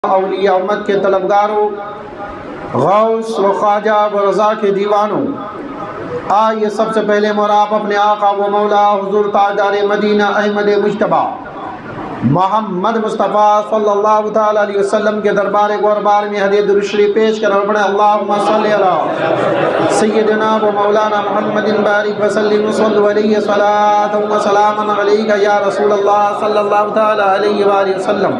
اولیاء امت کے طلبگاروں، غوث و خواجہ و رضا کے دیوانوں، آئیے سب سے پہلے مراب اپنے آقا و مولا حضور تاجدار مدینہ احمد مجتبیٰ محمد مصطفیٰ صلی اللہ تعالیٰ علیہ وسلم کے دربار گوربار میں ہدیہ درود شریف پیش کر پڑھیں اللہم صلی علی سیدنا و مولانا محمد بارک وسلم وصلوا علیہ صلاۃ و سلام علیک یا رسول اللہ صلی اللہ تعالیٰ علیہ وآلہ وسلم۔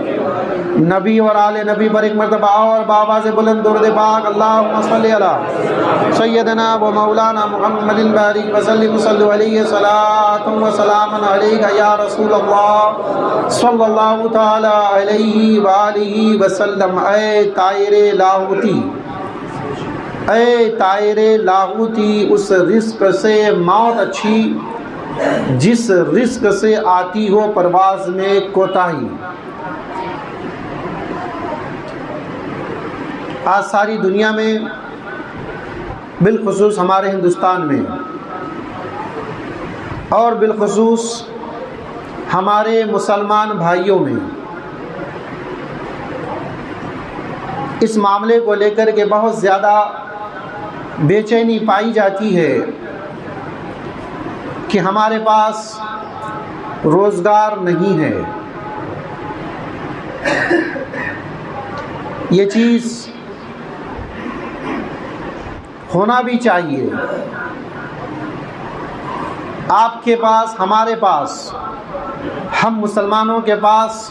نبی اور آل نبی پر ایک مرتبہ اور بآواز بلند درود پاک اللہم صلی علی سیدنا و مولانا محمد بارک وسلم وصلوا علیہ صلاۃ و سلام علیک یا رسول اللہ صلی اللہ تعالیٰ علیہ وآلہ وسلم۔ اے طائر لاہوتی، اے طائر لاہوتی، اس رزق سے موت اچھی جس رزق سے آتی ہو پرواز میں کوتاہی۔ آج ساری دنیا میں، بالخصوص ہمارے ہندوستان میں اور بالخصوص ہمارے مسلمان بھائیوں میں اس معاملے کو لے کر کے بہت زیادہ بے چینی پائی جاتی ہے کہ ہمارے پاس روزگار نہیں ہے۔ یہ چیز ہونا بھی چاہیے۔ آپ کے پاس، ہمارے پاس، ہم مسلمانوں کے پاس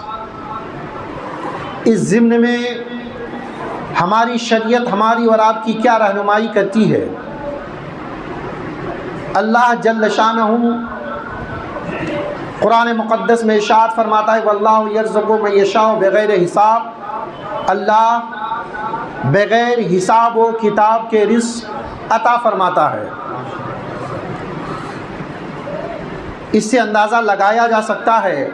اس ضمن میں ہماری شریعت ہماری اور آپ کی کیا رہنمائی کرتی ہے۔ اللہ جل شانہ قرآن مقدس میں ارشاد فرماتا ہے واللہ یرزق من یشاء بغیر حساب، اللہ بغیر حساب و کتاب کے رزق عطا فرماتا ہے۔ اس سے اندازہ لگایا جا سکتا ہے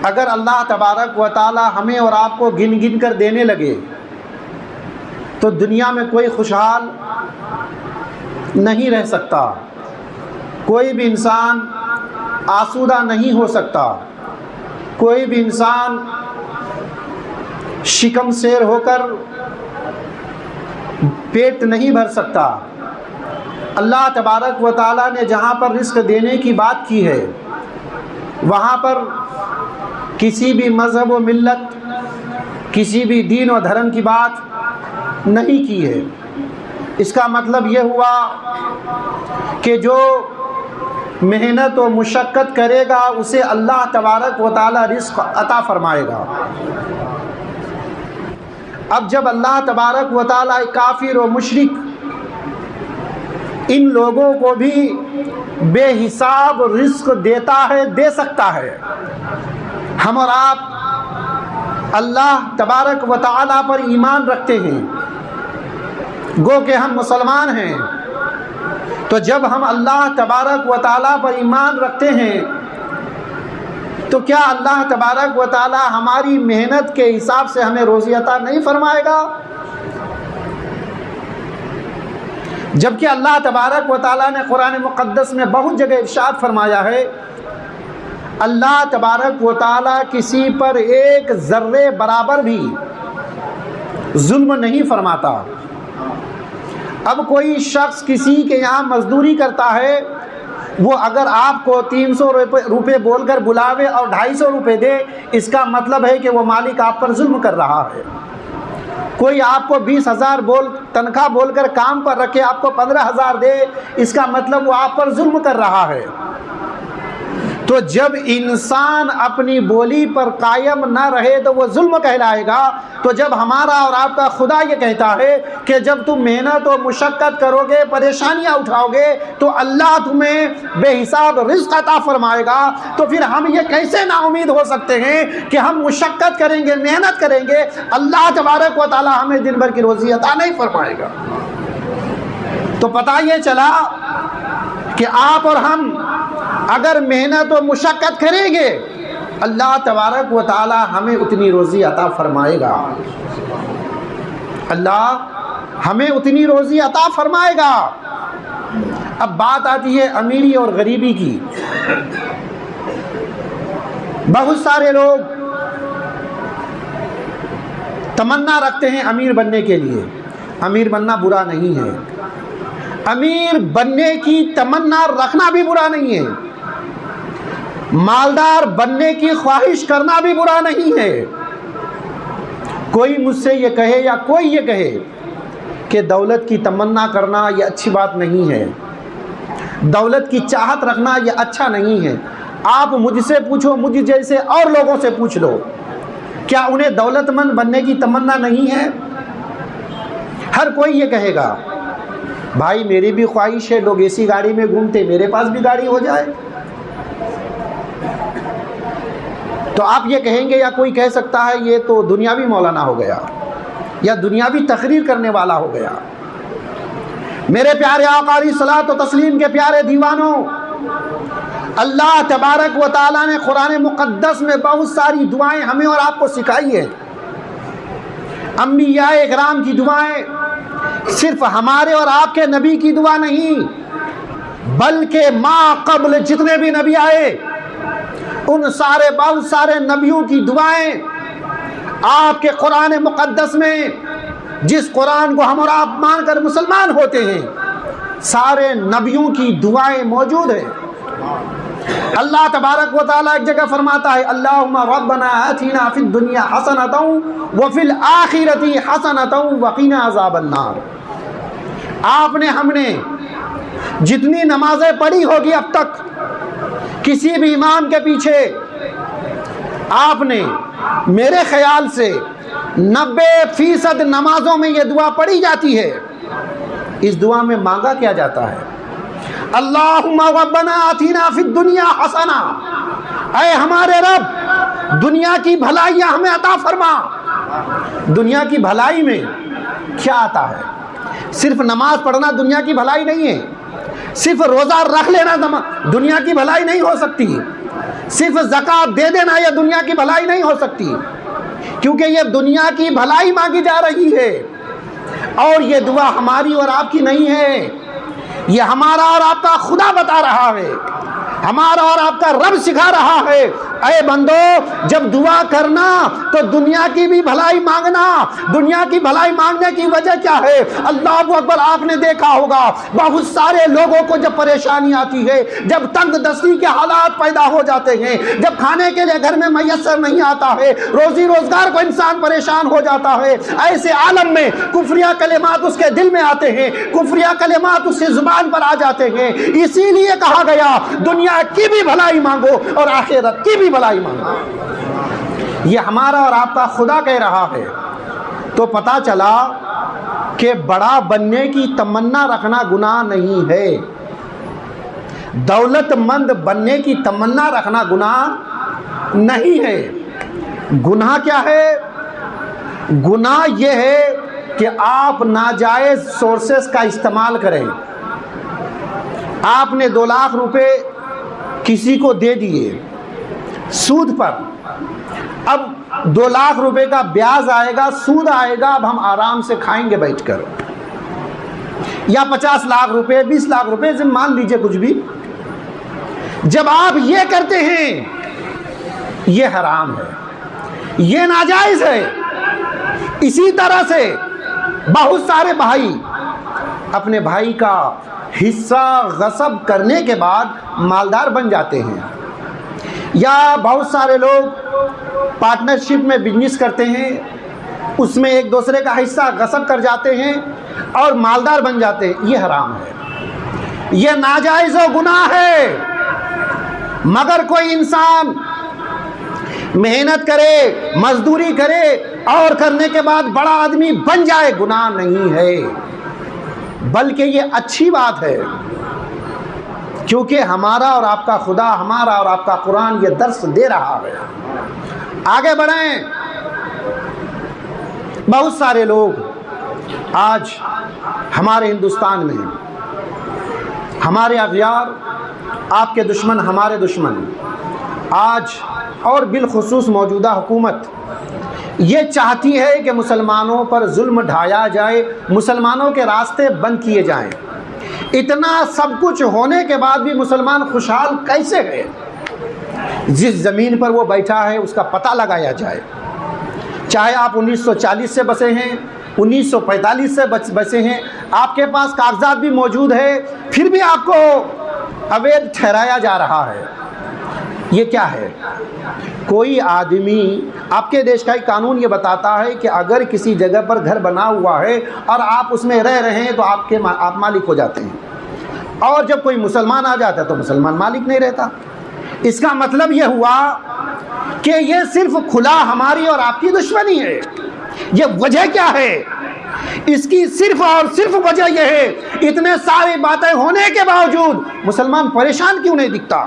اگر اللہ تبارک و تعالی ہمیں اور آپ کو گن گن کر دینے لگے تو دنیا میں کوئی خوشحال نہیں رہ سکتا، کوئی بھی انسان آسودہ نہیں ہو سکتا، کوئی بھی انسان شکم سیر ہو کر پیٹ نہیں بھر سکتا۔ اللہ تبارک و تعالیٰ نے جہاں پر رزق دینے کی بات کی ہے وہاں پر کسی بھی مذہب و ملت، کسی بھی دین و دھرم کی بات نہیں کی ہے۔ اس کا مطلب یہ ہوا کہ جو محنت و مشقت کرے گا اسے اللہ تبارک و تعالیٰ رزق عطا فرمائے گا۔ اب جب اللہ تبارک و تعالیٰ کافر و مشرک ان لوگوں کو بھی بے حساب رزق دیتا ہے، دے سکتا ہے، ہم اور آپ اللہ تبارک و تعالیٰ پر ایمان رکھتے ہیں، گو کہ ہم مسلمان ہیں، تو جب ہم اللہ تبارک و تعالیٰ پر ایمان رکھتے ہیں تو کیا اللہ تبارک و تعالیٰ ہماری محنت کے حساب سے ہمیں روزی عطا نہیں فرمائے گا؟ جبکہ اللہ تبارک و تعالیٰ نے قرآن مقدس میں بہت جگہ ارشاد فرمایا ہے اللہ تبارک و تعالیٰ کسی پر ایک ذرے برابر بھی ظلم نہیں فرماتا۔ اب کوئی شخص کسی کے یہاں مزدوری کرتا ہے، وہ اگر آپ کو 300 روپے بول کر بلاوے اور 250 روپے دے، اس کا مطلب ہے کہ وہ مالک آپ پر ظلم کر رہا ہے۔ کوئی آپ کو 20,000 تنخواہ بول کر کام پر رکھے، آپ کو 15,000 دے، اس کا مطلب وہ آپ پر ظلم کر رہا ہے۔ تو جب انسان اپنی بولی پر قائم نہ رہے تو وہ ظلم کہلائے گا۔ تو جب ہمارا اور آپ کا خدا یہ کہتا ہے کہ جب تم محنت و مشقت کرو گے، پریشانیاں اٹھاؤ گے تو اللہ تمہیں بے حساب رزق عطا فرمائے گا، تو پھر ہم یہ کیسے نا امید ہو سکتے ہیں کہ ہم مشقت کریں گے، محنت کریں گے، اللہ تبارک و تعالی ہمیں دن بھر کی روزی عطا نہیں فرمائے گا؟ تو پتہ یہ چلا کہ آپ اور ہم اگر محنت و مشقت کریں گے اللہ تبارک و تعالی ہمیں اتنی روزی عطا فرمائے گا، اللہ ہمیں اتنی روزی عطا فرمائے گا۔ اب بات آتی ہے امیری اور غریبی کی۔ بہت سارے لوگ تمنا رکھتے ہیں امیر بننے کے لیے، امیر بننا برا نہیں ہے، امیر بننے کی تمنا رکھنا بھی برا نہیں ہے، مالدار بننے کی خواہش کرنا بھی برا نہیں ہے۔ کوئی مجھ سے یہ کہے یا کوئی یہ کہے کہ دولت کی تمنا کرنا یہ اچھی بات نہیں ہے، دولت کی چاہت رکھنا یہ اچھا نہیں ہے، آپ مجھ سے پوچھو، مجھ جیسے اور لوگوں سے پوچھ لو، کیا انہیں دولت مند بننے کی تمنا نہیں ہے؟ ہر کوئی یہ کہے گا بھائی میری بھی خواہش ہے، لوگ ایسی گاڑی میں گھومتے، میرے پاس بھی گاڑی ہو جائے۔ تو آپ یہ کہیں گے یا کوئی کہہ سکتا ہے یہ تو دنیاوی مولانا ہو گیا یا دنیاوی تقریر کرنے والا ہو گیا۔ میرے پیارے آقا علیہ الصلوۃ و تسلیم کے پیارے دیوانوں، اللہ تبارک و تعالیٰ نے قرآن مقدس میں بہت ساری دعائیں ہمیں اور آپ کو سکھائی ہیں۔ انبیاء اکرام کی دعائیں صرف ہمارے اور آپ کے نبی کی دعا نہیں، بلکہ ما قبل جتنے بھی نبی آئے ان بہت سارے نبیوں کی دعائیں آپ کے قرآن مقدس میں، جس قرآن کو ہم اور آپ مان کر مسلمان ہوتے ہیں، سارے نبیوں کی دعائیں موجود ہیں۔ اللہ تبارک و تعالیٰ ایک جگہ فرماتا ہے اللہم ربنا آتنا فی الدنیا حسنۃ وفی الآخرۃ حسنۃ وقنا عذاب النار۔ آپ نے ہم نے جتنی نمازیں پڑھی ہوگی اب تک، کسی بھی امام کے پیچھے آپ نے میرے خیال سے 90% نمازوں میں یہ دعا پڑھی جاتی ہے۔ اس دعا میں مانگا کیا جاتا ہے اللہم ربنا آتنا فی الدنیا حسنہ، اے ہمارے رب دنیا کی بھلائیاں ہمیں عطا فرما۔ دنیا کی بھلائی میں کیا آتا ہے؟ صرف نماز پڑھنا دنیا کی بھلائی نہیں ہے، صرف روزہ رکھ لینا دنیا کی بھلائی نہیں ہو سکتی، صرف زکوٰۃ دے دینا یہ دنیا کی بھلائی نہیں ہو سکتی، کیونکہ یہ دنیا کی بھلائی مانگی جا رہی ہے۔ اور یہ دعا ہماری اور آپ کی نہیں ہے، یہ ہمارا اور آپ کا خدا بتا رہا ہے، ہمارا اور آپ کا رب سکھا رہا ہے اے بندو جب دعا کرنا تو دنیا کی بھی بھلائی مانگنا۔ دنیا کی بھلائی مانگنے کی وجہ کیا ہے؟ اللہ اکبر، آپ نے دیکھا ہوگا بہت سارے لوگوں کو جب پریشانی آتی ہے، جب تنگ دستی کے حالات پیدا ہو جاتے ہیں، جب کھانے کے لیے گھر میں میسر نہیں آتا ہے، روزی روزگار کو انسان پریشان ہو جاتا ہے، ایسے عالم میں کفریہ کلمات اس کے دل میں آتے ہیں، کفریہ کلمات اس کی زبان پر آ جاتے ہیں۔ اسی لیے کہا گیا دنیا کی بھی بھلائی مانگو اور آخرت کی بھی بھلائی مانگو۔ یہ ہمارا اور آپ کا خدا کہہ رہا ہے۔ تو پتا چلا کہ بڑا بننے کی تمنا رکھنا گناہ نہیں ہے، دولت مند بننے کی تمنا رکھنا گناہ نہیں ہے۔ گناہ کیا ہے؟ گناہ یہ ہے کہ آپ ناجائز سورسز کا استعمال کریں۔ آپ نے 2 لاکھ روپے کسی کو دے دیے سود پر، اب 2 لاکھ روپے کا بیاج آئے گا، سود آئے گا، اب ہم آرام سے کھائیں گے بیٹھ کر، یا 50 لاکھ روپے 20 لاکھ روپے مان لیجئے کچھ بھی۔ جب آپ یہ کرتے ہیں یہ حرام ہے، یہ ناجائز ہے۔ اسی طرح سے بہت سارے بھائی اپنے بھائی کا حصہ غصب کرنے کے بعد مالدار بن جاتے ہیں، یا بہت سارے لوگ پارٹنرشپ میں بزنس کرتے ہیں، اس میں ایک دوسرے کا حصہ غصب کر جاتے ہیں اور مالدار بن جاتے ہیں۔ یہ حرام ہے، یہ ناجائز و گناہ ہے۔ مگر کوئی انسان محنت کرے، مزدوری کرے اور کرنے کے بعد بڑا آدمی بن جائے، گناہ نہیں ہے، بلکہ یہ اچھی بات ہے، کیونکہ ہمارا اور آپ کا خدا، ہمارا اور آپ کا قرآن یہ درس دے رہا ہے۔ آگے بڑھیں۔ بہت سارے لوگ آج ہمارے ہندوستان میں، ہمارے اغیار، آپ کے دشمن ہمارے دشمن، آج اور بالخصوص موجودہ حکومت یہ چاہتی ہے کہ مسلمانوں پر ظلم ڈھایا جائے، مسلمانوں کے راستے بند کیے جائیں۔ اتنا سب کچھ ہونے کے بعد بھی مسلمان خوشحال کیسے ہے؟ جس زمین پر وہ بیٹھا ہے اس کا پتہ لگایا جائے۔ چاہے آپ 1940 سے بسے ہیں، 1945 سے بسے ہیں، آپ کے پاس کاغذات بھی موجود ہے، پھر بھی آپ کو اویدھ ٹھہرایا جا رہا ہے۔ یہ کیا ہے؟ کوئی آدمی، آپ کے دیش کا ایک قانون یہ بتاتا ہے کہ اگر کسی جگہ پر گھر بنا ہوا ہے اور آپ اس میں رہ رہے ہیں تو آپ مالک ہو جاتے ہیں، اور جب کوئی مسلمان آ جاتا ہے تو مسلمان مالک نہیں رہتا۔ اس کا مطلب یہ ہوا کہ یہ صرف کھلا ہماری اور آپ کی دشمنی ہے۔ یہ وجہ کیا ہے؟ اس کی صرف اور صرف وجہ یہ ہے، اتنے ساری باتیں ہونے کے باوجود مسلمان پریشان کیوں نہیں دکھتا؟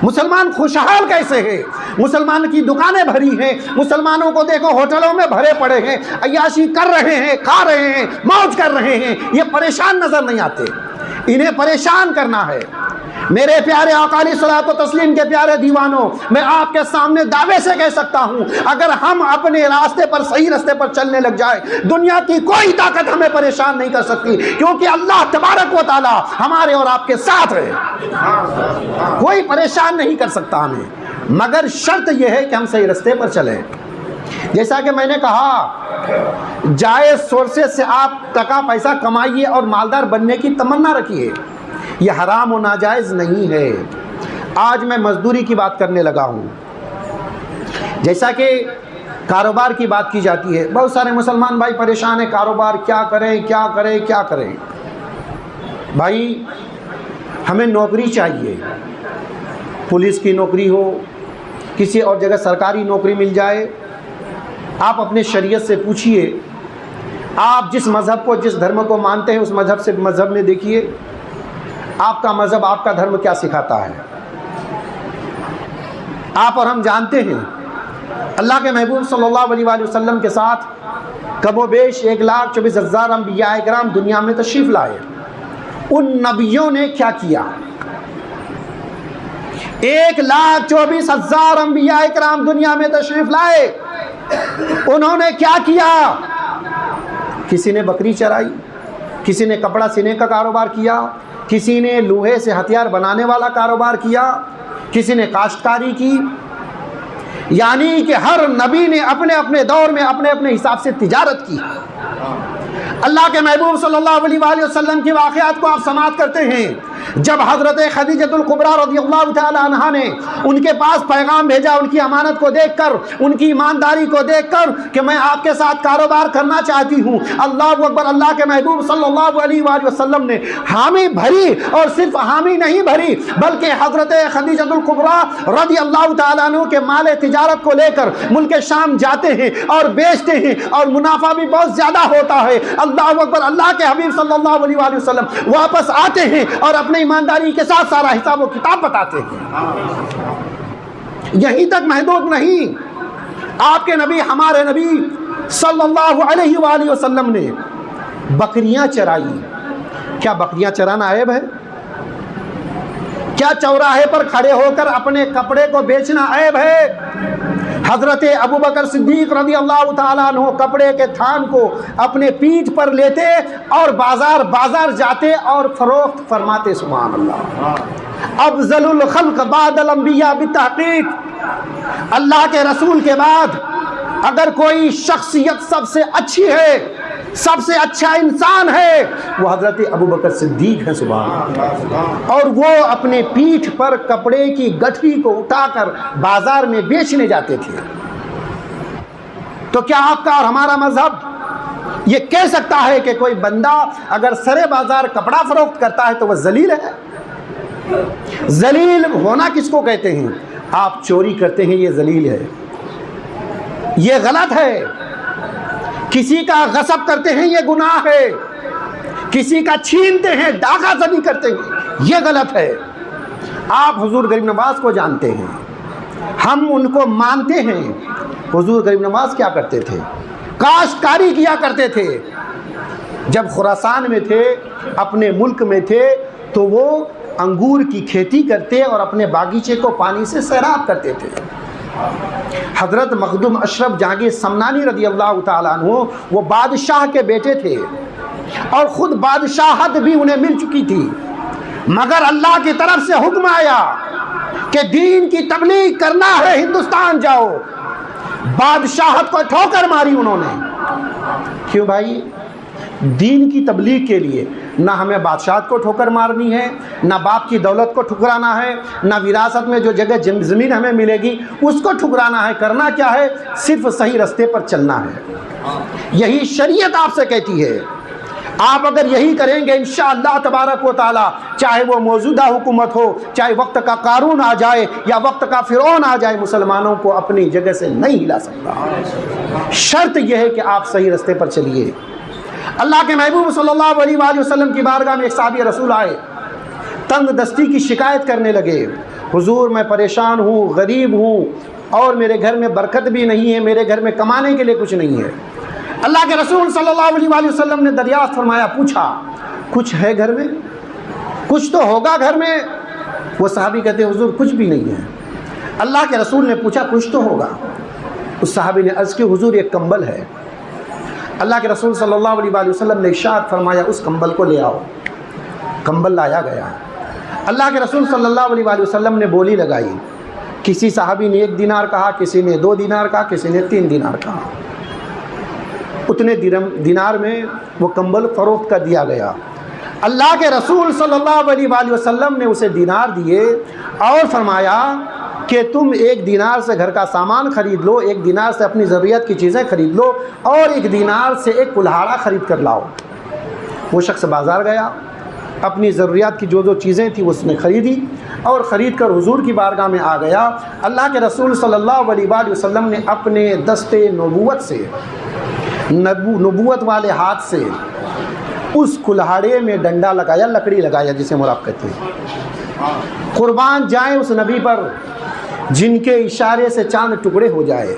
مسلمان خوشحال کیسے ہے؟ مسلمان کی دکانیں بھری ہیں، مسلمانوں کو دیکھو ہوٹلوں میں بھرے پڑے ہیں، عیاشی کر رہے ہیں، کھا رہے ہیں، موج کر رہے ہیں، یہ پریشان نظر نہیں آتے۔ انہیں پریشان کرنا ہے۔ میرے پیارے آقا علیہ الصلوۃ والتسلیم کے پیارے دیوانوں، میں آپ کے سامنے دعوے سے کہہ سکتا ہوں، اگر ہم اپنے راستے پر، صحیح راستے پر چلنے لگ جائے، دنیا کی کوئی طاقت ہمیں پریشان نہیں کر سکتی، کیونکہ اللہ تبارک و تعالی ہمارے اور آپ کے ساتھ ہے۔ کوئی پریشان نہیں کر سکتا ہمیں، مگر شرط یہ ہے کہ ہم صحیح راستے پر چلیں۔ جیسا کہ میں نے کہا، جائز سورسز سے آپ ٹکا پیسہ کمائیے اور مالدار بننے کی تمنا رکھیے، یہ حرام و ناجائز نہیں ہے۔ آج میں مزدوری کی بات کرنے لگا ہوں۔ جیسا کہ کاروبار کی بات کی جاتی ہے، بہت سارے مسلمان بھائی پریشان ہیں، کاروبار کیا کریں کیا کریں کیا کریں۔ بھائی ہمیں نوکری چاہیے، پولیس کی نوکری ہو، کسی اور جگہ سرکاری نوکری مل جائے۔ آپ اپنے شریعت سے پوچھئے، آپ جس مذہب کو، جس دھرم کو مانتے ہیں، اس مذہب میں دیکھیے آپ کا مذہب، آپ کا دھرم کیا سکھاتا ہے۔ آپ اور ہم جانتے ہیں اللہ کے محبوب صلی اللہ علیہ وآلہ وسلم کے ساتھ کم و بیش 1,24,000 انبیاء کرام دنیا میں تشریف لائے۔ ان نبیوں نے کیا کیا؟ 1,24,000 انبیاء کرام دنیا میں تشریف لائے، انہوں نے کیا کیا؟ کسی نے بکری چرائی، کسی نے کپڑا سینے کا کاروبار کیا، کسی نے لوہے سے ہتھیار بنانے والا کاروبار کیا، کسی نے کاشتکاری کی۔ یعنی کہ ہر نبی نے اپنے اپنے دور میں اپنے اپنے حساب سے تجارت کی۔ اللہ کے محبوب صلی اللہ علیہ وآلہ وسلم کی واقعات کو آپ سماعت کرتے ہیں۔ جب حضرت خدیجۃ الکبریٰ رضی اللہ تعالی عنہا نے ان کے پاس پیغام بھیجا، ان کی امانت کو دیکھ کر، ان کی ایمانداری کو دیکھ کر کہ میں آپ کے ساتھ کاروبار کرنا چاہتی ہوں، اللہ اکبر، اللہ کے محبوب صلی اللہ علیہ وآلہ وسلم نے حامی بھری، اور صرف حامی نہیں بھری بلکہ حضرت خدیجۃ الکبریٰ رضی اللہ تعالیٰ عنہ کے مال تجارت کو لے کر ملک شام جاتے ہیں اور بیچتے ہیں، اور منافع بھی بہت زیادہ ہوتا ہے۔ اللہ اکبر، اللہ کے حبیب صلی اللہ علیہ وآلہ وسلم واپس آتے ہیں اور اپنے ایمانداری کے ساتھ سارا حساب و کتاب بتاتے ہیں۔ یہیں تک محدود نہیں، آپ کے نبی، ہمارے نبی صلی اللہ علیہ وآلہ وسلم نے بکریاں چرائی۔ کیا بکریاں چرانا عیب ہے؟ کیا چوراہے پر کھڑے ہو کر اپنے کپڑے کو بیچنا عیب ہے؟ حضرت ابوبکر صدیق رضی اللہ تعالیٰ عنہ کپڑے کے تھان کو اپنے پیٹھ پر لیتے اور بازار جاتے اور فروخت فرماتے۔ سبحان اللہ۔ افضل الخلق بعد الانبیاء بالتحقیق، اللہ کے رسول کے بعد اگر کوئی شخصیت سب سے اچھی ہے، سب سے اچھا انسان ہے، وہ حضرت ابوبکر صدیق ہے۔ سبحان اللہ۔ اور وہ اپنے پیٹھ پر کپڑے کی گٹھی کو اٹھا کر بازار میں بیچنے جاتے تھے۔ تو کیا آپ کا اور ہمارا مذہب یہ کہہ سکتا ہے کہ کوئی بندہ اگر سرے بازار کپڑا فروخت کرتا ہے تو وہ ذلیل ہے؟ ذلیل ہونا کس کو کہتے ہیں؟ آپ چوری کرتے ہیں، یہ ذلیل ہے، یہ غلط ہے۔ کسی کا غصب کرتے ہیں، یہ گناہ ہے۔ کسی کا چھینتے ہیں، ڈاکہ زنی کرتے ہیں، یہ غلط ہے۔ آپ حضور غریب نواز کو جانتے ہیں، ہم ان کو مانتے ہیں۔ حضور غریب نواز کیا کرتے تھے؟ کاشتکاری کیا کرتے تھے۔ جب خراسان میں تھے، اپنے ملک میں تھے، تو وہ انگور کی کھیتی کرتے اور اپنے باغیچے کو پانی سے سیراب کرتے تھے۔ حضرت مخدوم اشرف جہانگیر سمنانی رضی اللہ تعالیٰ عنہ وہ بادشاہ کے بیٹے تھے، اور خود بادشاہت بھی انہیں مل چکی تھی، مگر اللہ کی طرف سے حکم آیا کہ دین کی تبلیغ کرنا ہے، ہندوستان جاؤ۔ بادشاہت کو ٹھوکر ماری انہوں نے. کیوں بھائی؟ دین کی تبلیغ کے لیے نہ ہمیں بادشاہت کو ٹھوکر مارنی ہے، نہ باپ کی دولت کو ٹھکرانا ہے، نہ وراثت میں جو جگہ زمین ہمیں ملے گی اس کو ٹھکرانا ہے. کرنا کیا ہے؟ صرف صحیح رستے پر چلنا ہے. یہی شریعت آپ سے کہتی ہے. آپ اگر یہی کریں گے انشاءاللہ تبارک و تعالی، چاہے وہ موجودہ حکومت ہو، چاہے وقت کا قارون آ جائے یا وقت کا فرعون آ جائے، مسلمانوں کو اپنی جگہ سے نہیں ہلا سکتا. شرط یہ ہے کہ آپ صحیح رستے پر چلیے. اللہ کے محبوب صلی اللہ علیہ وآلہ وسلم کی بارگاہ میں ایک صحابی رسول آئے، تنگ دستی کی شکایت کرنے لگے. حضور میں پریشان ہوں، غریب ہوں، اور میرے گھر میں برکت بھی نہیں ہے، میرے گھر میں کمانے کے لیے کچھ نہیں ہے. اللہ کے رسول صلی اللہ علیہ وآلہ وسلم نے دریافت فرمایا، پوچھا کچھ ہے گھر میں؟ کچھ تو ہوگا گھر میں. وہ صحابی کہتے ہیں حضور کچھ بھی نہیں ہے. اللہ کے رسول نے پوچھا کچھ تو ہوگا. اس صحابی نے عرض کی حضور ایک کمبل ہے. اللہ کے رسول صلی اللہ علیہ وآلہ وسلم نے ارشاد فرمایا اس کمبل کو لے آؤ. کمبل لایا گیا. اللہ کے رسول صلی اللہ علیہ وآلہ وسلم نے بولی لگائی. کسی صحابی نے 1 دینار کہا، کسی نے 2 دینار کہا، کسی نے 3 دینار کہا. اتنے دینار میں وہ کمبل فروخت کر دیا گیا. اللہ کے رسول صلی اللہ علیہ وآلہ وسلم نے اسے دینار دیے اور فرمایا کہ تم 1 دینار سے گھر کا سامان خرید لو، 1 دینار سے اپنی ضروریت کی چیزیں خرید لو، اور 1 دینار سے ایک کلہاڑا خرید کر لاؤ. وہ شخص بازار گیا، اپنی ضروریات کی جو چیزیں تھیں اس نے خریدی اور خرید کر حضور کی بارگاہ میں آ گیا. اللہ کے رسول صلی اللہ علیہ وآلہ وسلم نے اپنے دستے نبوت سے، نبوت والے ہاتھ سے اس کلہاڑے میں ڈنڈا لگایا، لکڑی لگایا جسے مراب کہتے ہیں. قربان جائیں اس نبی پر جن کے اشارے سے چاند ٹکڑے ہو جائے،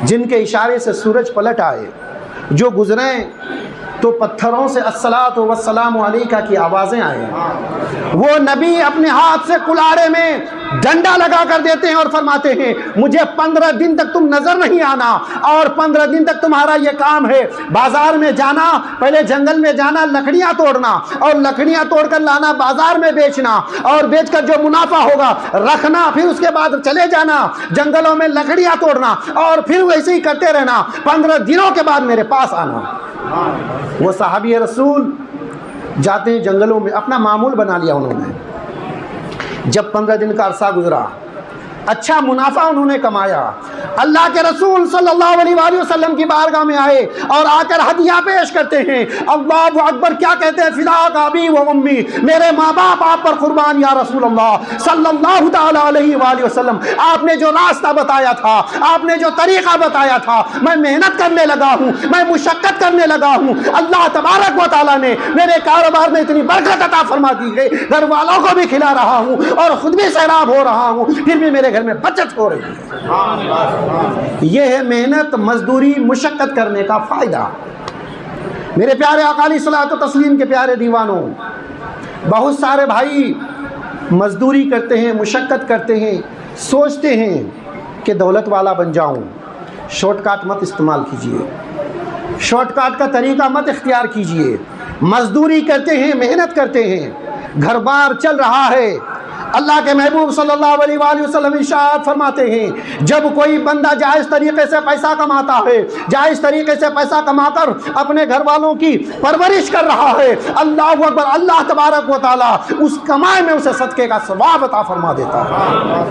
جن کے اشارے سے سورج پلٹ آئے، جو گزریں تو پتھروں سے الصلاۃ والسلام علیکہ کی آوازیں آئیں. وہ نبی اپنے ہاتھ سے کلاڑے میں ڈنڈا لگا کر دیتے ہیں اور فرماتے ہیں مجھے 15 دن تک تم نظر نہیں آنا، اور 15 دن تک تمہارا یہ کام ہے بازار میں جانا، پہلے جنگل میں جانا، لکڑیاں توڑنا، اور لکڑیاں توڑ کر لانا بازار میں بیچنا، اور بیچ کر جو منافع ہوگا رکھنا، پھر اس کے بعد چلے جانا جنگلوں میں لکڑیاں توڑنا، اور پھر ویسے ہی کرتے رہنا. 15 دنوں کے بعد میرے پاس آنا. وہ صحابی رسول جاتے ہیں جنگلوں میں، اپنا معمول بنا لیا انہوں نے. جب 15 دن کا عرصہ گزرا، اچھا منافع انہوں نے کمایا. اللہ کے رسول صلی اللہ علیہ وآلہ وسلم کی بارگاہ میں آئے اور آ کر ہدیہ پیش کرتے ہیں. اللہ اکبر. کیا کہتے ہیں؟ فداک ابی و امی، میرے ماں باپ آپ پر قربان یا رسول اللہ صلی اللہ تعالی علیہ وآلہ وسلم. آپ نے جو راستہ بتایا تھا، آپ نے جو طریقہ بتایا تھا، میں محنت کرنے لگا ہوں، میں مشقت کرنے لگا ہوں. اللہ تبارک و تعالیٰ نے میرے کاروبار میں اتنی برکت عطا فرما دی ہے، گھر والوں کو بھی کھلا رہا ہوں اور خود بھی سیراب ہو رہا ہوں، پھر بھی میرے گھر میں بچت ہو رہی ہے. یہ ہے محنت، مزدوری، مشقت کرنے کا فائدہ. میرے پیارے آقا علیہ الصلوۃ والتسلیم کے پیارے دیوانوں، بہت سارے بھائی مزدوری کرتے ہیں، مشقت کرتے ہیں، سوچتے ہیں کہ دولت والا بن جاؤں. شارٹ کٹ مت استعمال کیجیے، شارٹ کٹ کا طریقہ مت اختیار کیجیے. مزدوری کرتے ہیں، محنت کرتے ہیں، گھر بار چل رہا ہے. اللہ کے محبوب صلی اللہ علیہ وآلہ وسلم ارشاد فرماتے ہیں جب کوئی بندہ جائز طریقے سے پیسہ کماتا ہے، جائز طریقے سے پیسہ کما کر اپنے گھر والوں کی پرورش کر رہا ہے، اللہ اکبر، اللہ تبارک و تعالیٰ اس کمائے میں اسے صدقے کا ثواب عطا فرما دیتا ہے.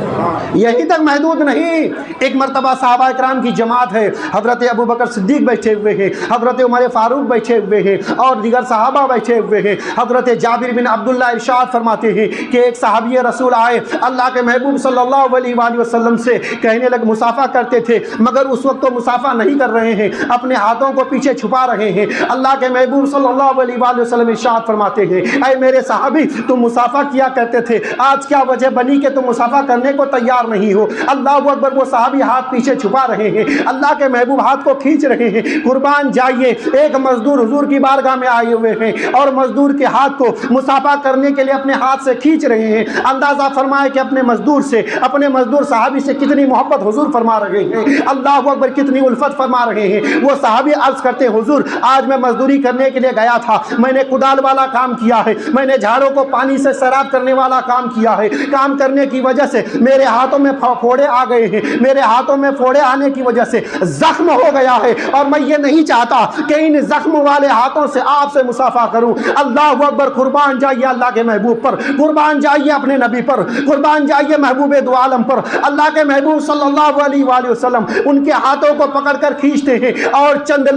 یہی تک محدود نہیں. ایک مرتبہ صحابہ اکرام کی جماعت ہے، حضرت ابو بکر صدیق بیٹھے ہوئے ہیں، حضرت عمر فاروق بیٹھے ہوئے ہیں، اور دیگر صحابہ بیٹھے ہوئے ہیں. حضرت جابر بن عبداللہ ارشاد فرماتے ہیں کہ ایک صحابی رسول آئے، اللہ کے محبوب صلی اللہ علیہ وآلہ وسلم سے کہنے لگ، مصافحہ کرتے تھے مگر اس وقت تو مصافحہ نہیں کر رہے ہیں، اپنے ہاتھوں کو پیچھے چھپا رہے ہیں. اللہ کے محبوب صلی اللہ علیہ وآلہ وسلم ارشاد فرماتے ہیں اے میرے صحابی، تم مصافحہ کیا کرتے تھے، آج کیا وجہ بنی کہ تم مصافحہ کرنے کو تیار نہیں ہو؟ اللہ اکبر. وہ صحابی ہاتھ پیچھے چھپا رہے ہیں، اللہ کے محبوب ہاتھ کو کھینچ رہے ہیں. قربان جائیے، ایک مزدور حضور کی بارگاہ میں آئے ہوئے ہیں اور مزدور کے ہاتھ کو مصافحہ کرنے کے لیے اپنے ہاتھ سے کھینچ رہے ہیں. اندازہ فرمائے کہ اپنے مزدور سے، اپنے مزدور صحابی سے کتنی محبت حضور فرما رہے ہیں، اللہ اکبر، کتنی الفت فرما رہے ہیں۔ وہ صحابی عرض کرتے حضور آج میں مزدوری کرنے کے لیے گیا تھا، میں نے کدال والا کام کیا ہے، میں نے جھاڑوں کو پانی سے سیراب کرنے والا کام کیا ہے، کام کرنے کی وجہ سے میرے ہاتھوں میں پھوڑے آ گئے ہیں، میرے ہاتھوں میں پھوڑے آنے کی وجہ سے زخم ہو گیا ہے، اور میں یہ نہیں چاہتا کہ ان زخم والے ہاتھوں سے آپ سے مصافحہ کروں۔ اللہ اکبر، قربان جائیے اللہ کے محبوب پر، قربان جائیے اپنے نبی پر، قربان جائیے محبوب دو عالم پر۔ اللہ کے محبوب صلی اللہ علیہ وآلہ وسلم ان کے ہاتھوں کو پکڑ کر کھینچتے ہیں اور چند